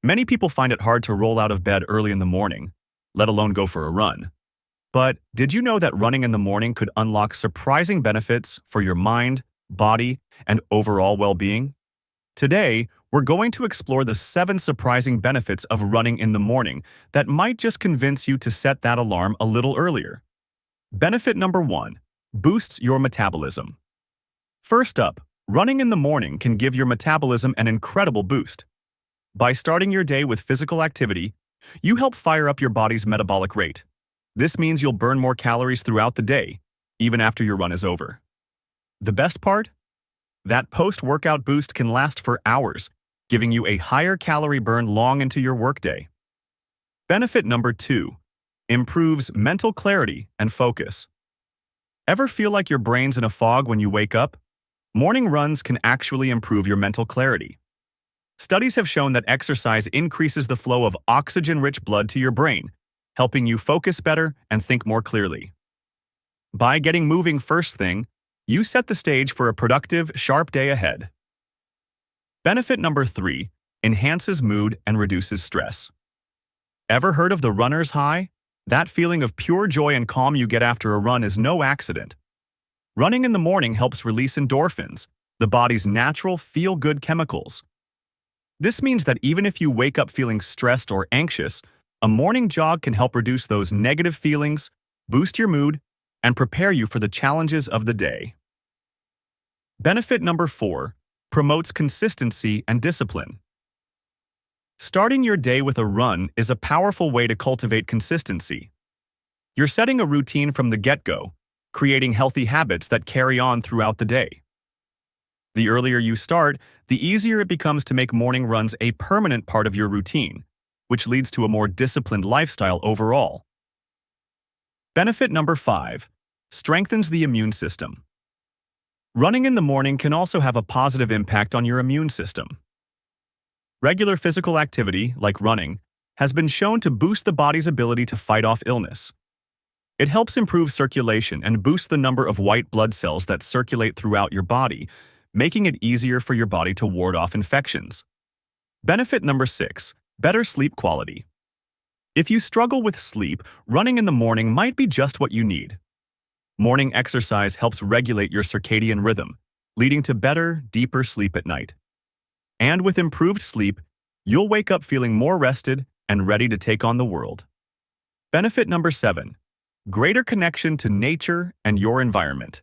Many people find it hard to roll out of bed early in the morning, let alone go for a run. But did you know that running in the morning could unlock surprising benefits for your mind, body, and overall well-being? Today, we're going to explore the 7 surprising benefits of running in the morning that might just convince you to set that alarm a little earlier. Benefit number 1. Boosts your metabolism. First up, running in the morning can give your metabolism an incredible boost. By starting your day with physical activity, you help fire up your body's metabolic rate. This means you'll burn more calories throughout the day, even after your run is over. The best part? That post-workout boost can last for hours, giving you a higher calorie burn long into your workday. Benefit number 2. Improves mental clarity and focus. Ever feel like your brain's in a fog when you wake up? Morning runs can actually improve your mental clarity. Studies have shown that exercise increases the flow of oxygen-rich blood to your brain, helping you focus better and think more clearly. By getting moving first thing, you set the stage for a productive, sharp day ahead. Benefit number 3. Enhances mood and reduces stress. Ever heard of the runner's high? That feeling of pure joy and calm you get after a run is no accident. Running in the morning helps release endorphins, the body's natural feel-good chemicals. This means that even if you wake up feeling stressed or anxious, a morning jog can help reduce those negative feelings, boost your mood, and prepare you for the challenges of the day. Benefit number 4. Promotes consistency and discipline. Starting your day with a run is a powerful way to cultivate consistency. You're setting a routine from the get-go, creating healthy habits that carry on throughout the day. The earlier you start, the easier it becomes to make morning runs a permanent part of your routine, which leads to a more disciplined lifestyle overall. Benefit number 5. Strengthens the immune system. Running in the morning can also have a positive impact on your immune system. Regular physical activity, like running, has been shown to boost the body's ability to fight off illness. It helps improve circulation and boost the number of white blood cells that circulate throughout your body, making it easier for your body to ward off infections. Benefit number 6. Better sleep quality. If you struggle with sleep, running in the morning might be just what you need. Morning exercise helps regulate your circadian rhythm, leading to better, deeper sleep at night. And with improved sleep, you'll wake up feeling more rested and ready to take on the world. Benefit number 7. Greater connection to nature and your environment.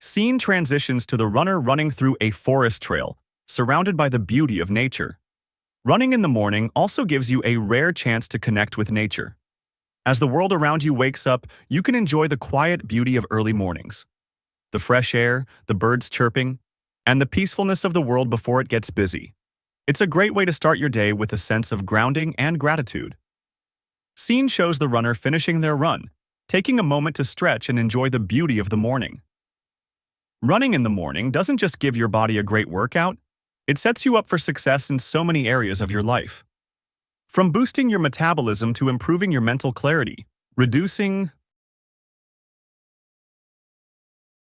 Scene transitions to the runner running through a forest trail, surrounded by the beauty of nature. Running in the morning also gives you a rare chance to connect with nature. As the world around you wakes up, you can enjoy the quiet beauty of early mornings. The fresh air, the birds chirping, and the peacefulness of the world before it gets busy. It's a great way to start your day with a sense of grounding and gratitude. Scene shows the runner finishing their run, taking a moment to stretch and enjoy the beauty of the morning. Running in the morning doesn't just give your body a great workout, it sets you up for success in so many areas of your life. From boosting your metabolism to improving your mental clarity, reducing